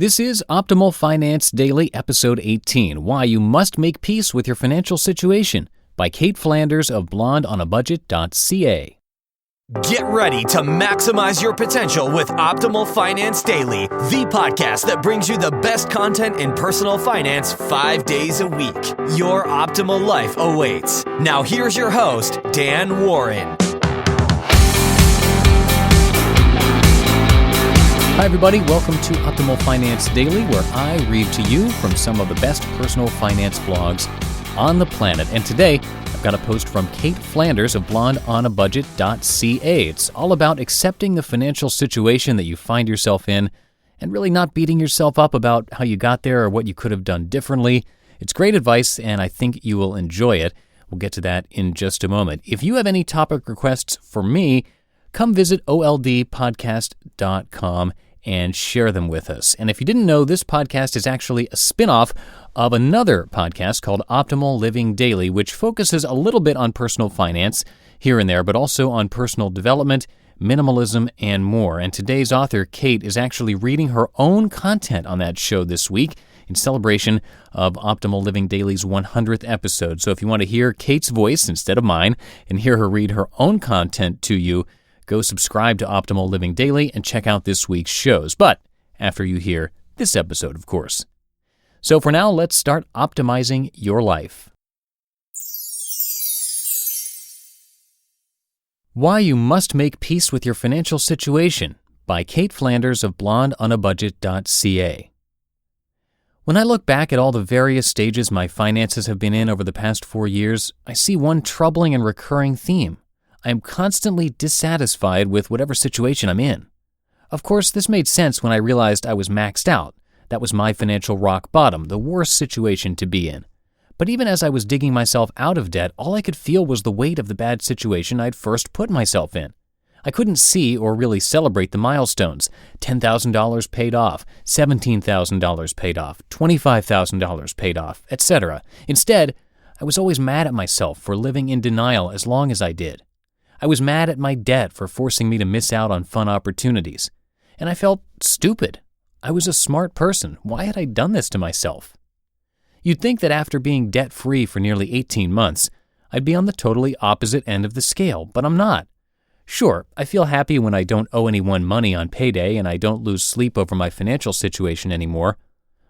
This is Optimal Finance Daily, Episode 18, Why You Must Make Peace with Your Financial Situation, by Cait Flanders of blondeonabudget.ca. Get ready to maximize your potential with Optimal Finance Daily, the podcast that brings you the best content in personal finance 5 days a week. Your optimal life awaits. Now here's your host, Dan Warren. Hi everybody, welcome to Optimal Finance Daily, where I read to you from some of the best personal finance blogs on the planet. And today, I've got a post from Cait Flanders of blondeonabudget.ca. It's all about accepting the financial situation that you find yourself in and really not beating yourself up about how you got there or what you could have done differently. It's great advice, and I think you will enjoy it. We'll get to that in just a moment. If you have any topic requests for me, come visit oldpodcast.com and share them with us. And if you didn't know, this podcast is actually a spin-off of another podcast called Optimal Living Daily, which focuses a little bit on personal finance here and there, but also on personal development, minimalism, and more. And today's author, Cait, is actually reading her own content on that show this week in celebration of Optimal Living Daily's 100th episode. So if you want to hear Cait's voice instead of mine and hear her read her own content to you, go subscribe to Optimal Living Daily and check out this week's shows. But after you hear this episode, of course. So for now, let's start optimizing your life. Why You Must Make Peace with Your Financial Situation, by Cait Flanders of blondeonabudget.ca. When I look back at all the various stages my finances have been in over the past 4 years, I see one troubling and recurring theme. I am constantly dissatisfied with whatever situation I'm in. Of course, this made sense when I realized I was maxed out. That was my financial rock bottom, the worst situation to be in. But even as I was digging myself out of debt, all I could feel was the weight of the bad situation I'd first put myself in. I couldn't see or really celebrate the milestones. $10,000 paid off, $17,000 paid off, $25,000 paid off, etc. Instead, I was always mad at myself for living in denial as long as I did. I was mad at my debt for forcing me to miss out on fun opportunities. And I felt stupid. I was a smart person. Why had I done this to myself? You'd think that after being debt-free for nearly 18 months, I'd be on the totally opposite end of the scale, but I'm not. Sure, I feel happy when I don't owe anyone money on payday and I don't lose sleep over my financial situation anymore,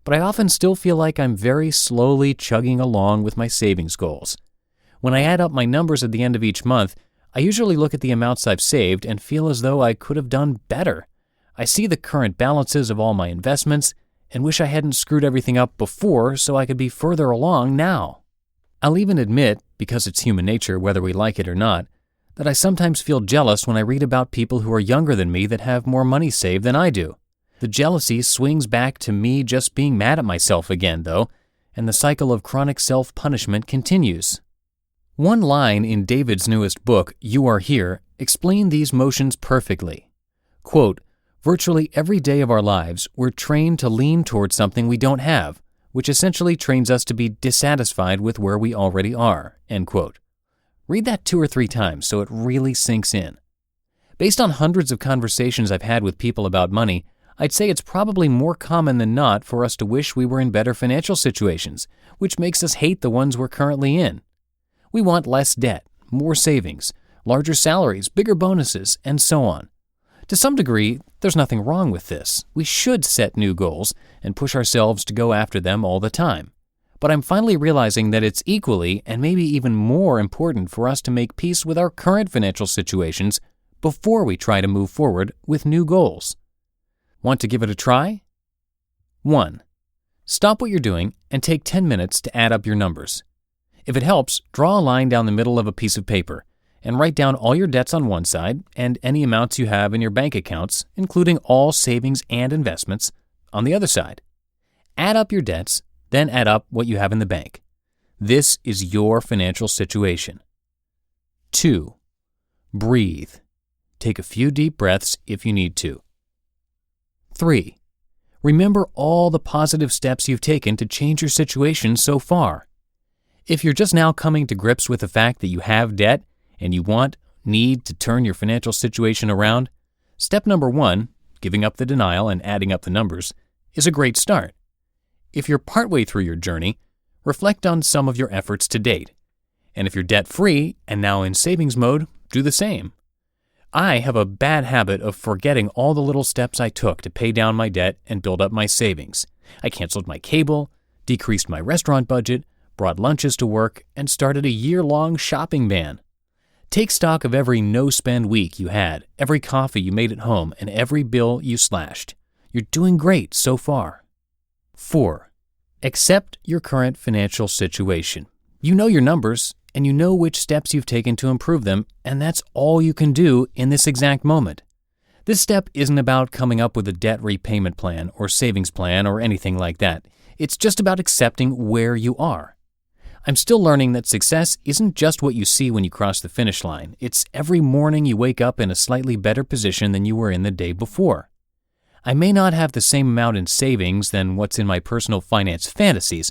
but I often still feel like I'm very slowly chugging along with my savings goals. When I add up my numbers at the end of each month, I usually look at the amounts I've saved and feel as though I could have done better. I see the current balances of all my investments and wish I hadn't screwed everything up before so I could be further along now. I'll even admit, because it's human nature whether we like it or not, that I sometimes feel jealous when I read about people who are younger than me that have more money saved than I do. The jealousy swings back to me just being mad at myself again, though, and the cycle of chronic self-punishment continues. One line in David's newest book, You Are Here, explained these motions perfectly. Quote, "Virtually every day of our lives, we're trained to lean towards something we don't have, which essentially trains us to be dissatisfied with where we already are." End quote. Read that 2 or 3 times so it really sinks in. Based on hundreds of conversations I've had with people about money, I'd say it's probably more common than not for us to wish we were in better financial situations, which makes us hate the ones we're currently in. We want less debt, more savings, larger salaries, bigger bonuses, and so on. To some degree, there's nothing wrong with this. We should set new goals and push ourselves to go after them all the time. But I'm finally realizing that it's equally and maybe even more important for us to make peace with our current financial situations before we try to move forward with new goals. Want to give it a try? 1. Stop what you're doing and take 10 minutes to add up your numbers. If it helps, draw a line down the middle of a piece of paper and write down all your debts on one side and any amounts you have in your bank accounts, including all savings and investments, on the other side. Add up your debts, then add up what you have in the bank. This is your financial situation. 2. Breathe. Take a few deep breaths if you need to. 3. Remember all the positive steps you've taken to change your situation so far. If you're just now coming to grips with the fact that you have debt and you need to turn your financial situation around, step number 1, giving up the denial and adding up the numbers, is a great start. If you're partway through your journey, reflect on some of your efforts to date. And if you're debt-free and now in savings mode, do the same. I have a bad habit of forgetting all the little steps I took to pay down my debt and build up my savings. I canceled my cable, decreased my restaurant budget, brought lunches to work, and started a year-long shopping ban. Take stock of every no-spend week you had, every coffee you made at home, and every bill you slashed. You're doing great so far. 4. Accept your current financial situation. You know your numbers, and you know which steps you've taken to improve them, and that's all you can do in this exact moment. This step isn't about coming up with a debt repayment plan or savings plan or anything like that. It's just about accepting where you are. I'm still learning that success isn't just what you see when you cross the finish line. It's every morning you wake up in a slightly better position than you were in the day before. I may not have the same amount in savings than what's in my personal finance fantasies,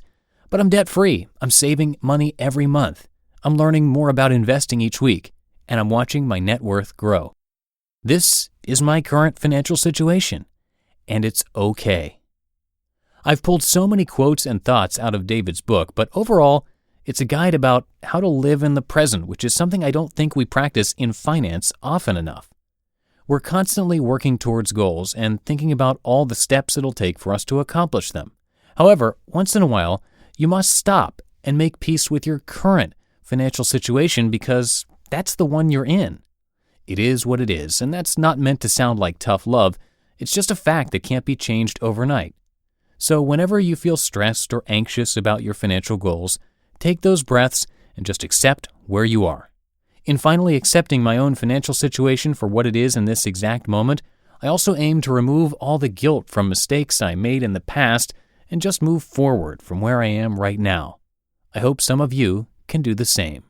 but I'm debt-free. I'm saving money every month. I'm learning more about investing each week, and I'm watching my net worth grow. This is my current financial situation, and it's okay. I've pulled so many quotes and thoughts out of David's book, but overall, it's a guide about how to live in the present, which is something I don't think we practice in finance often enough. We're constantly working towards goals and thinking about all the steps it'll take for us to accomplish them. However, once in a while, you must stop and make peace with your current financial situation because that's the one you're in. It is what it is, and that's not meant to sound like tough love. It's just a fact that can't be changed overnight. So whenever you feel stressed or anxious about your financial goals, take those breaths and just accept where you are. In finally accepting my own financial situation for what it is in this exact moment, I also aim to remove all the guilt from mistakes I made in the past and just move forward from where I am right now. I hope some of you can do the same.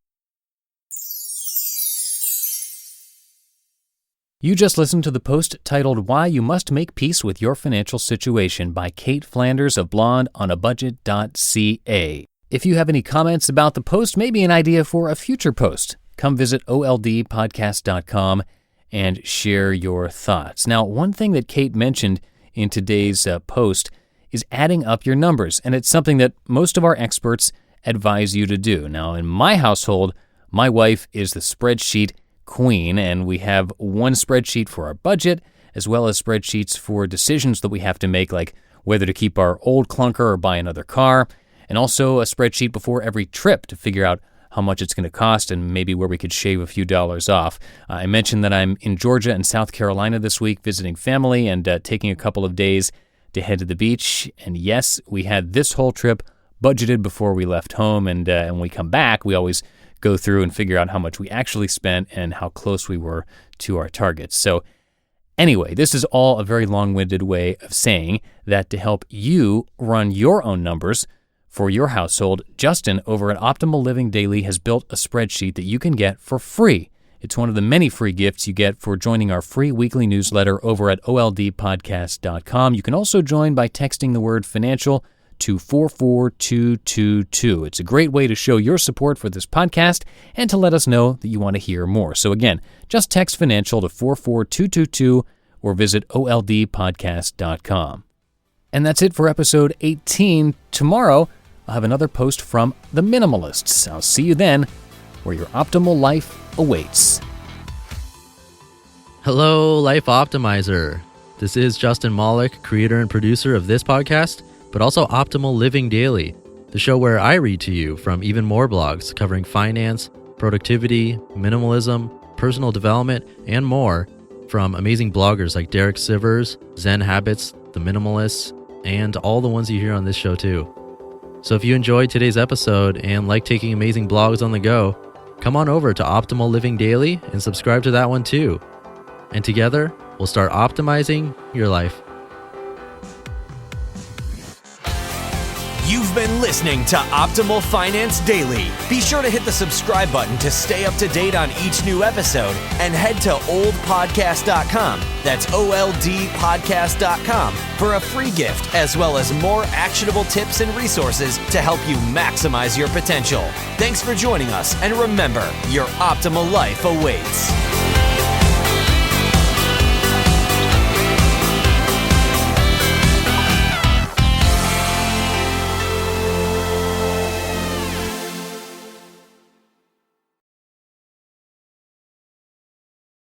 You just listened to the post titled Why You Must Make Peace with Your Financial Situation by Cait Flanders of blondeonabudget.ca. If you have any comments about the post, maybe an idea for a future post, come visit oldpodcast.com and share your thoughts. Now, one thing that Cait mentioned in today's post is adding up your numbers, and it's something that most of our experts advise you to do. Now, in my household, my wife is the spreadsheet queen, and we have one spreadsheet for our budget, as well as spreadsheets for decisions that we have to make, like whether to keep our old clunker or buy another car, and also a spreadsheet before every trip to figure out how much it's going to cost and maybe where we could shave a few dollars off. I mentioned that I'm in Georgia and South Carolina this week visiting family and taking a couple of days to head to the beach. And yes, we had this whole trip budgeted before we left home. And when we come back, we always go through and figure out how much we actually spent and how close we were to our targets. So anyway, this is all a very long-winded way of saying that to help you run your own numbers for your household, Justin over at Optimal Living Daily has built a spreadsheet that you can get for free. It's one of the many free gifts you get for joining our free weekly newsletter over at oldpodcast.com. You can also join by texting the word financial to 44222. It's a great way to show your support for this podcast and to let us know that you want to hear more. So again, just text financial to 44222 or visit oldpodcast.com. And that's it for episode 18. Tomorrow, I'll have another post from the Minimalists. I'll see you then, where your optimal life awaits. Hello, Life Optimizer. This is Justin Malik, creator and producer of this podcast, but also Optimal Living Daily, the show where I read to you from even more blogs covering finance, productivity, minimalism, personal development, and more from amazing bloggers like Derek Sivers, Zen Habits, The Minimalists, and all the ones you hear on this show too. So if you enjoyed today's episode and like taking amazing blogs on the go, come on over to Optimal Living Daily and subscribe to that one too. And together, we'll start optimizing your life. You've been listening to Optimal Finance Daily. Be sure to hit the subscribe button to stay up to date on each new episode and head to oldpodcast.com. That's oldpodcast.com for a free gift as well as more actionable tips and resources to help you maximize your potential. Thanks for joining us, and remember, your optimal life awaits.